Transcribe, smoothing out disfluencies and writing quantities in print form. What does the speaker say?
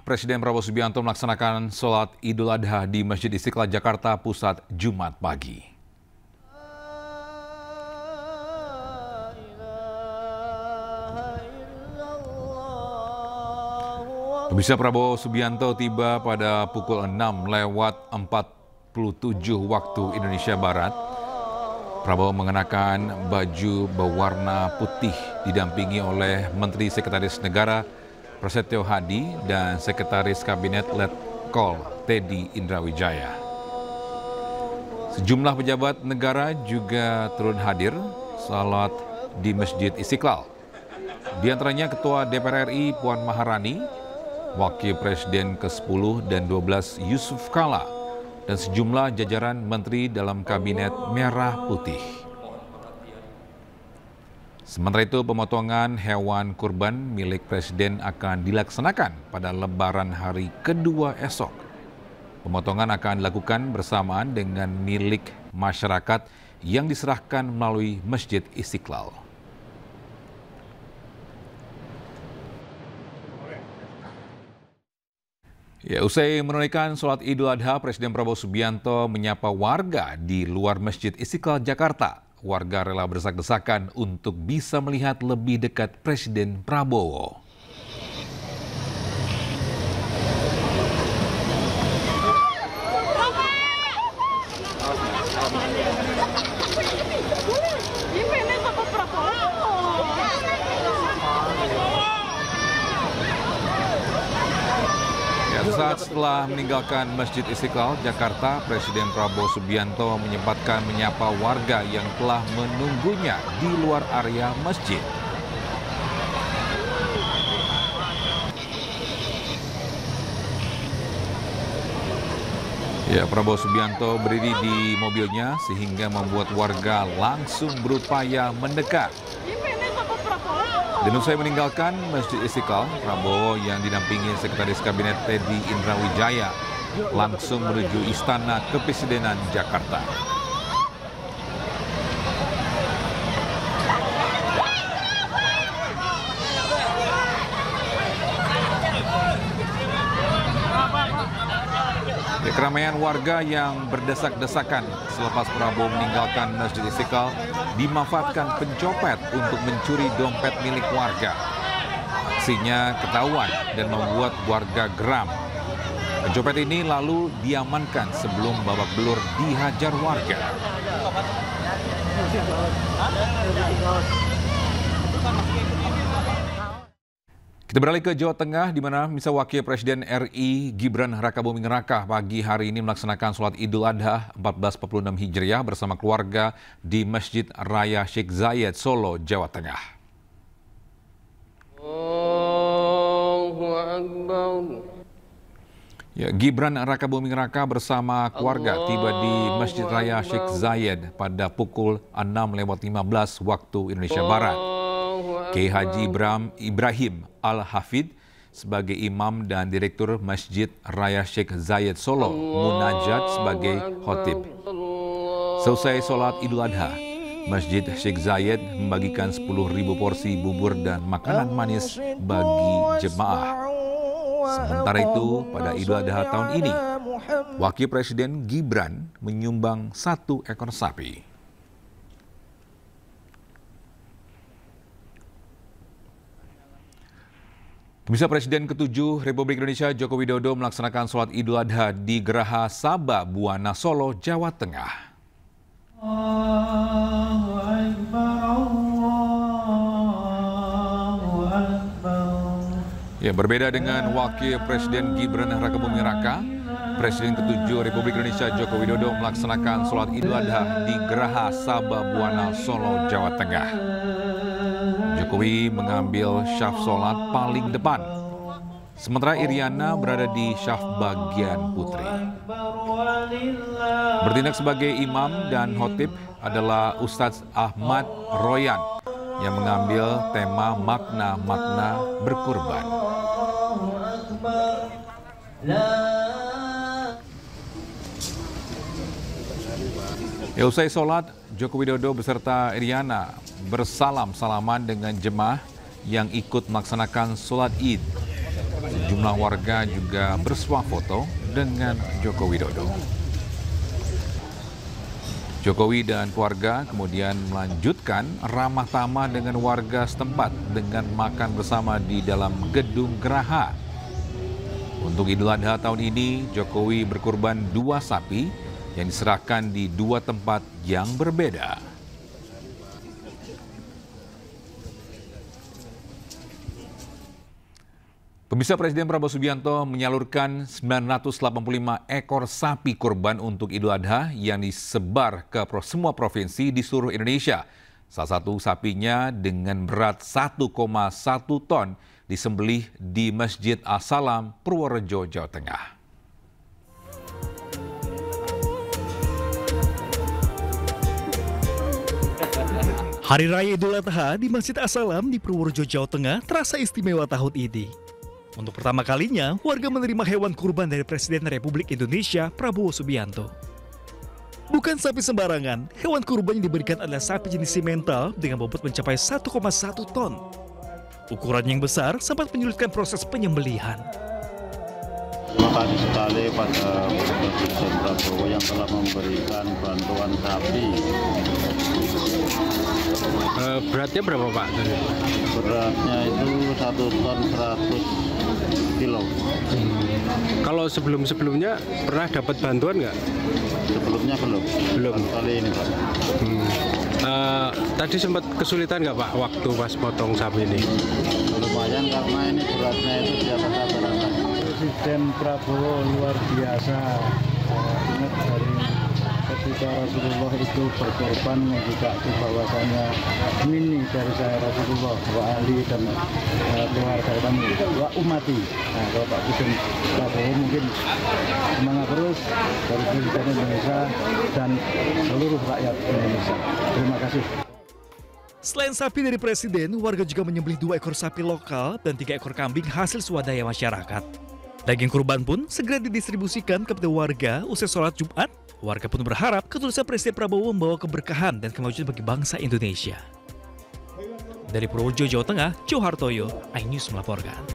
Presiden Prabowo Subianto melaksanakan sholat Idul Adha di Masjid Istiqlal Jakarta Pusat Jumat pagi. Pemirsa, Prabowo Subianto tiba pada pukul 6:47 waktu Indonesia Barat. Prabowo mengenakan baju berwarna putih didampingi oleh Menteri Sekretaris Negara Prasetyo Hadi dan Sekretaris Kabinet Letkol Teddy Indrawijaya. Sejumlah pejabat negara juga turun hadir salat di Masjid Istiqlal. Di antaranya Ketua DPR RI Puan Maharani, Wakil Presiden ke-10 dan 12 Yusuf Kala, dan sejumlah jajaran menteri dalam Kabinet Merah Putih. Sementara itu, pemotongan hewan kurban milik Presiden akan dilaksanakan pada Lebaran hari kedua esok. Pemotongan akan dilakukan bersamaan dengan milik masyarakat yang diserahkan melalui Masjid Istiqlal. Ya, usai menunaikan sholat Idul Adha, Presiden Prabowo Subianto menyapa warga di luar Masjid Istiqlal Jakarta. Warga rela berdesak-desakan untuk bisa melihat lebih dekat Presiden Prabowo. Saat setelah meninggalkan Masjid Istiqlal Jakarta, Presiden Prabowo Subianto menyempatkan menyapa warga yang telah menunggunya di luar area masjid. Ya, Prabowo Subianto berdiri di mobilnya sehingga membuat warga langsung berupaya mendekat. Dan usai meninggalkan Masjid Istiqlal, Prabowo yang didampingi Sekretaris Kabinet Teddy Indrawijaya langsung menuju Istana Kepresidenan Jakarta. Keramaian warga yang berdesak-desakan selepas Prabowo meninggalkan Masjid Istiqlal dimanfaatkan pencopet untuk mencuri dompet milik warga. Aksinya ketahuan dan membuat warga geram. Pencopet ini lalu diamankan sebelum babak belur dihajar warga. Kita beralih ke Jawa Tengah, di mana Wakil Presiden RI Gibran Rakabuming Raka pagi hari ini melaksanakan sholat Idul Adha 1446 Hijriah bersama keluarga di Masjid Raya Sheikh Zayed, Solo, Jawa Tengah. Ya, Gibran Rakabuming Raka bersama keluarga tiba di Masjid Raya Sheikh Zayed pada pukul 6:15 waktu Indonesia Barat. Kiai Haji Ibrahim Al-Hafid sebagai imam dan direktur Masjid Raya Sheikh Zayed Solo munajat sebagai khotib. Selesai sholat Idul Adha, Masjid Sheikh Zayed membagikan 10.000 porsi bubur dan makanan manis bagi jemaah. Sementara itu, pada Idul Adha tahun ini, Wakil Presiden Gibran menyumbang 1 ekor sapi. Pemirsa, Presiden ke-7 Republik Indonesia Joko Widodo melaksanakan sholat Idul Adha di Geraha Sabah Buwana, Solo, Jawa Tengah. Ya, berbeda dengan Wakil Presiden Gibran Rakabuming Raka, Presiden ke-7 Republik Indonesia Joko Widodo melaksanakan sholat Idul Adha di Geraha Sabah Buwana, Solo, Jawa Tengah. Jokowi mengambil syaf sholat paling depan, sementara Iriana berada di syaf bagian putri. Bertindak sebagai imam dan khotib adalah Ustadz Ahmad Royan yang mengambil tema makna-makna berkurban. Ya, usai sholat, Joko Widodo beserta Iriana bersalam-salaman dengan jemaah yang ikut melaksanakan sholat Id. Sejumlah warga juga bersuah foto dengan Joko Widodo. Jokowi dan keluarga kemudian melanjutkan ramah tamah dengan warga setempat dengan makan bersama di dalam gedung Geraha. Untuk Idul Adha tahun ini, Jokowi berkurban 2 sapi yang diserahkan di 2 tempat yang berbeda. Pemirsa, Presiden Prabowo Subianto menyalurkan 985 ekor sapi kurban untuk Idul Adha yang disebar ke semua provinsi di seluruh Indonesia. Salah satu sapinya dengan berat 1,1 ton disembelih di Masjid As-Salam, Purworejo, Jawa Tengah. Hari Raya Idul Adha di Masjid As-Salam di Purworejo, Jawa Tengah terasa istimewa tahun ini. Untuk pertama kalinya, warga menerima hewan kurban dari Presiden Republik Indonesia, Prabowo Subianto. Bukan sapi sembarangan, hewan kurban yang diberikan adalah sapi jenis simental dengan bobot mencapai 1,1 ton. Ukuran yang besar sempat menyulitkan proses penyembelihan. Terima kasih sekali pada Presiden Prabowo yang telah memberikan bantuan sapi. Beratnya berapa Pak? Beratnya itu 1 ton 100 kilo. Kalau sebelumnya pernah dapat bantuan nggak? Sebelumnya belum. Baru kali ini Pak. Tadi sempat kesulitan nggak Pak waktu pas potong sapi ini? Lumayan karena ini beratnya itu di atas rata-rata. Presiden Prabowo luar biasa. Ingat dari ketika Rasulullah itu berkorban membukakan bahwasanya ini dari saya Rasulullah wa Ali dan keluarga kami wa umati. Nah, kalau Pak Presiden Prabowo mungkin semangat terus dari Presiden Indonesia dan seluruh rakyat Indonesia. Terima kasih. Selain sapi dari Presiden, warga juga menyembelih 2 ekor sapi lokal dan 3 ekor kambing hasil swadaya masyarakat. Daging kurban pun segera didistribusikan kepada warga usai sholat Jumat. Warga pun berharap ketulusan Presiden Prabowo membawa keberkahan dan kemajuan bagi bangsa Indonesia. Dari Purworejo, Jawa Tengah, Johartoyo, iNews melaporkan.